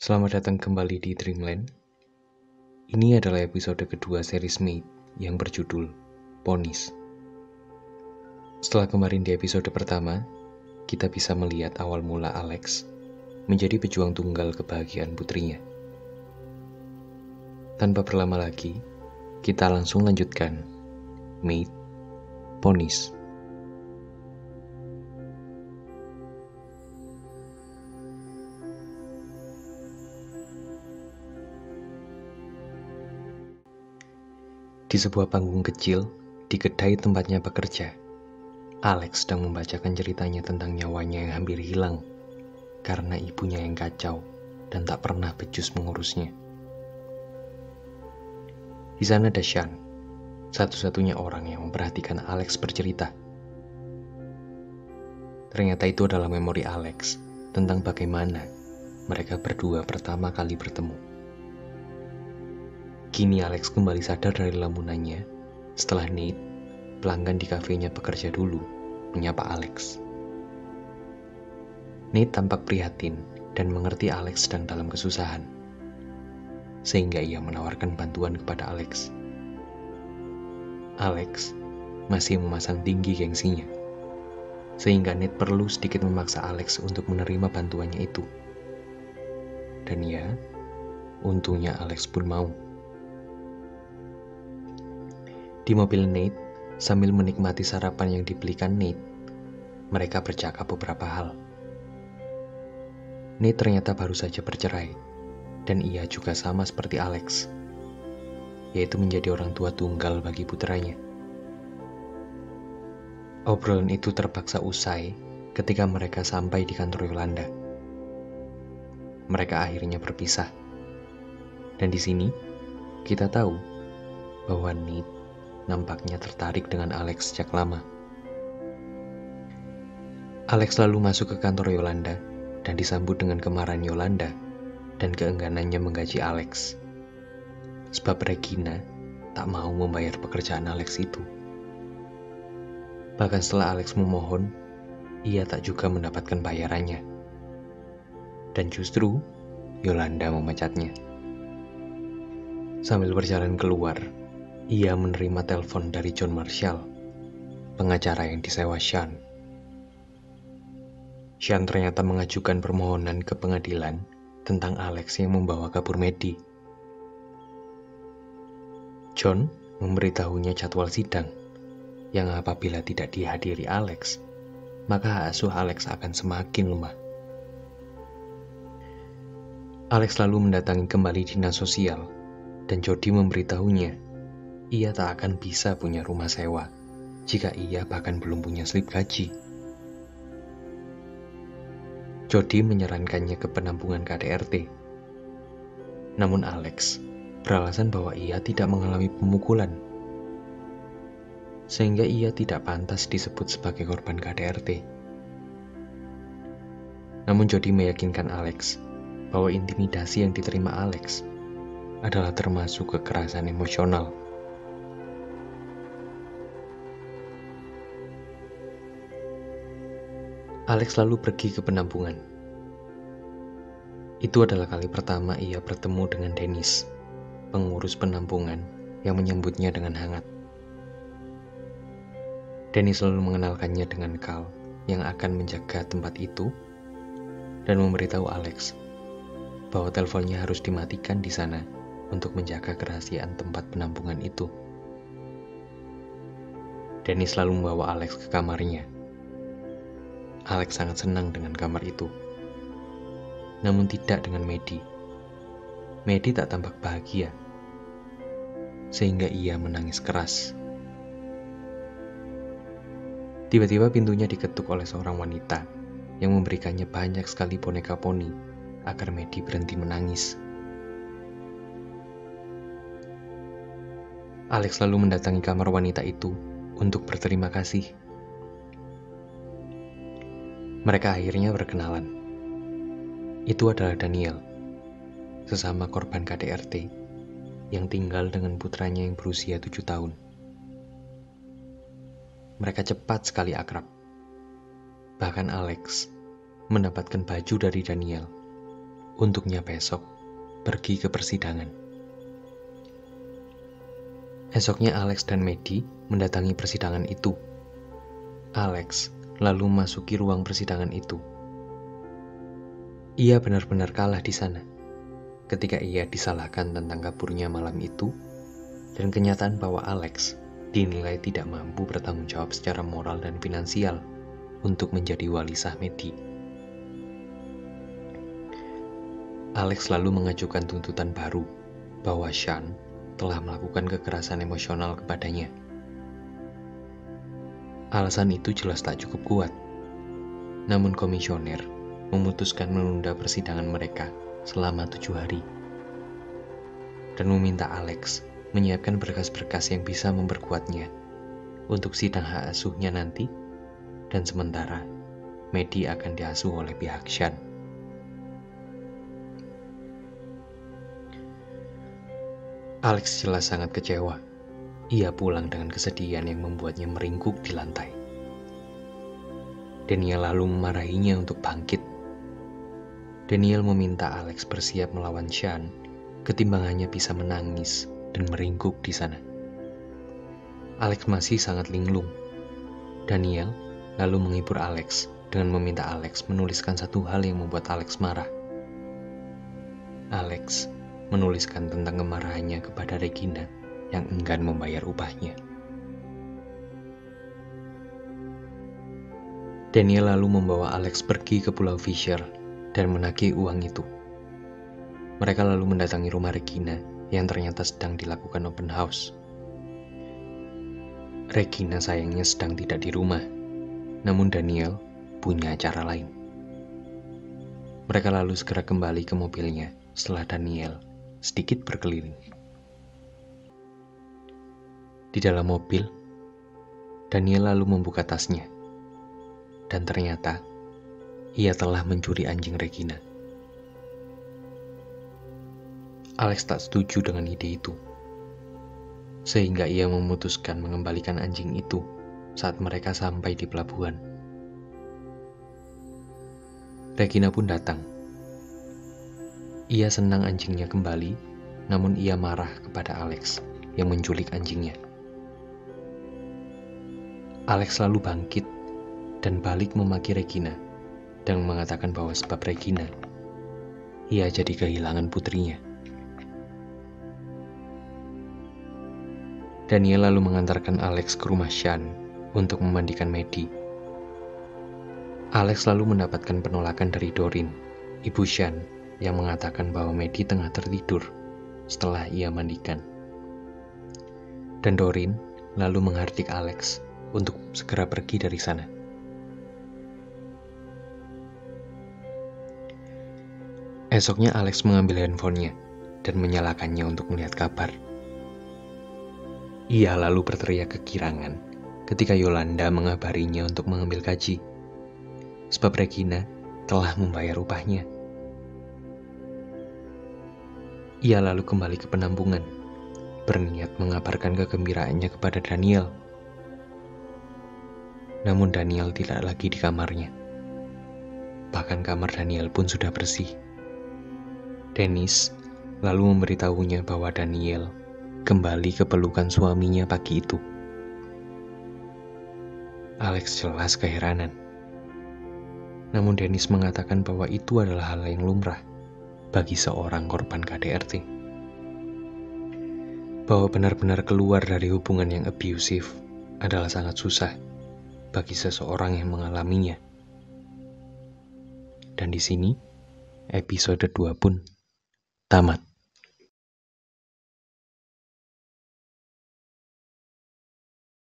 Selamat datang kembali di Dreamland. Ini adalah episode kedua series Made yang berjudul Ponies. Setelah kemarin di episode pertama, kita bisa melihat awal mula Alex menjadi pejuang tunggal kebahagiaan putrinya. Tanpa berlama lagi, kita langsung lanjutkan Made Ponies. Di sebuah panggung kecil, di kedai tempatnya bekerja, Alex sedang membacakan ceritanya tentang nyawanya yang hampir hilang karena ibunya yang kacau dan tak pernah becus mengurusnya. Di sana ada Sean, satu-satunya orang yang memperhatikan Alex bercerita. Ternyata itu adalah memori Alex tentang bagaimana mereka berdua pertama kali bertemu. Kini Alex kembali sadar dari lamunannya setelah Nate, pelanggan di kafenya bekerja dulu, menyapa Alex. Nate tampak prihatin dan mengerti Alex sedang dalam kesusahan, sehingga ia menawarkan bantuan kepada Alex. Alex masih memasang tinggi gengsinya, sehingga Nate perlu sedikit memaksa Alex untuk menerima bantuannya itu. Dan ya, untungnya Alex pun mau. Di mobil Nate, sambil menikmati sarapan yang dibelikan Nate, mereka bercakap beberapa hal. Nate ternyata baru saja bercerai, dan ia juga sama seperti Alex, yaitu menjadi orang tua tunggal bagi putranya. Obrolan itu terpaksa usai ketika mereka sampai di kantor Yolanda. Mereka akhirnya berpisah, dan di sini kita tahu bahwa Nate nampaknya tertarik dengan Alex sejak lama. Alex lalu masuk ke kantor Yolanda dan disambut dengan kemarahan Yolanda dan keengganannya menggaji Alex. Sebab Regina tak mau membayar pekerjaan Alex itu. Bahkan setelah Alex memohon, ia tak juga mendapatkan bayarannya. Dan justru Yolanda memecatnya. Sambil berjalan keluar, ia menerima telepon dari John Marshall, pengacara yang disewa Sean. Sean ternyata mengajukan permohonan ke pengadilan tentang Alex yang membawa kabur Maddie. John memberitahunya jadwal sidang, yang apabila tidak dihadiri Alex, maka hak asuh Alex akan semakin lemah. Alex lalu mendatangi kembali dinas sosial, dan Jody memberitahunya ia tak akan bisa punya rumah sewa jika ia bahkan belum punya slip gaji. Jody menyarankannya ke penampungan KDRT. Namun Alex beralasan bahwa ia tidak mengalami pemukulan, sehingga ia tidak pantas disebut sebagai korban KDRT. Namun Jody meyakinkan Alex bahwa intimidasi yang diterima Alex adalah termasuk kekerasan emosional. Alex lalu pergi ke penampungan. Itu adalah kali pertama ia bertemu dengan Dennis, pengurus penampungan yang menyambutnya dengan hangat. Dennis lalu mengenalkannya dengan Carl yang akan menjaga tempat itu dan memberitahu Alex bahwa teleponnya harus dimatikan di sana untuk menjaga kerahasiaan tempat penampungan itu. Dennis lalu membawa Alex ke kamarnya. Alex sangat senang dengan kamar itu, namun tidak dengan Maddie. Maddie tak tampak bahagia, sehingga ia menangis keras. Tiba-tiba pintunya diketuk oleh seorang wanita yang memberikannya banyak sekali boneka poni agar Maddie berhenti menangis. Alex lalu mendatangi kamar wanita itu untuk berterima kasih. Mereka akhirnya berkenalan. Itu adalah Daniel, sesama korban KDRT yang tinggal dengan putranya yang berusia 7 tahun. Mereka cepat sekali akrab. Bahkan Alex mendapatkan baju dari Daniel untuknya besok pergi ke persidangan. Esoknya Alex dan Maddie mendatangi persidangan itu. Alex lalu memasuki ruang persidangan itu. Ia benar-benar kalah di sana ketika ia disalahkan tentang kaburnya malam itu dan kenyataan bahwa Alex dinilai tidak mampu bertanggung jawab secara moral dan finansial untuk menjadi wali sah Maddie. Alex lalu mengajukan tuntutan baru bahwa Sean telah melakukan kekerasan emosional kepadanya. Alasan itu jelas tak cukup kuat, namun komisioner memutuskan menunda persidangan mereka selama 7 hari dan meminta Alex menyiapkan berkas-berkas yang bisa memperkuatnya untuk sidang hak asuhnya nanti, dan sementara Maddie akan diasuh oleh pihak Sean. Alex jelas sangat kecewa. Ia pulang dengan kesedihan yang membuatnya meringkuk di lantai. Daniel lalu memarahinya untuk bangkit. Daniel meminta Alex bersiap melawan Sean ketimbang hanya bisa menangis dan meringkuk di sana. Alex masih sangat linglung. Daniel lalu menghibur Alex dengan meminta Alex menuliskan satu hal yang membuat Alex marah. Alex menuliskan tentang kemarahannya kepada Regina yang enggan membayar upahnya. Daniel lalu membawa Alex pergi ke Pulau Fisher dan menagih uang itu. Mereka lalu mendatangi rumah Regina yang ternyata sedang dilakukan open house. Regina sayangnya sedang tidak di rumah, namun Daniel punya acara lain. Mereka lalu segera kembali ke mobilnya setelah Daniel sedikit berkeliling. Di dalam mobil, Daniel lalu membuka tasnya, dan ternyata ia telah mencuri anjing Regina. Alex tak setuju dengan ide itu, sehingga ia memutuskan mengembalikan anjing itu saat mereka sampai di pelabuhan. Regina pun datang. Ia senang anjingnya kembali, namun ia marah kepada Alex yang menculik anjingnya. Alex lalu bangkit dan balik memaki Regina dan mengatakan bahwa sebab Regina, ia jadi kehilangan putrinya. Daniel lalu mengantarkan Alex ke rumah Sean untuk memandikan Maddie. Alex lalu mendapatkan penolakan dari Doreen, ibu Sean, yang mengatakan bahwa Maddie tengah tertidur setelah ia mandikan. Dan Doreen lalu menghardik Alex untuk segera pergi dari sana. Esoknya Alex mengambil handphonenya dan menyalakannya untuk melihat kabar. Ia lalu berteriak kegirangan ketika Yolanda mengabarinya untuk mengambil gaji, sebab Regina telah membayar upahnya. Ia lalu kembali ke penampungan, berniat mengabarkan kegembiraannya kepada Daniel. Namun Daniel tidak lagi di kamarnya. Bahkan kamar Daniel pun sudah bersih. Dennis lalu memberitahunya bahwa Daniel kembali ke pelukan suaminya pagi itu. Alex jelas keheranan. Namun Dennis mengatakan bahwa itu adalah hal yang lumrah bagi seorang korban KDRT. Bahwa benar-benar keluar dari hubungan yang abusive adalah sangat susah bagi seseorang yang mengalaminya. Dan di sini, episode 2 pun tamat.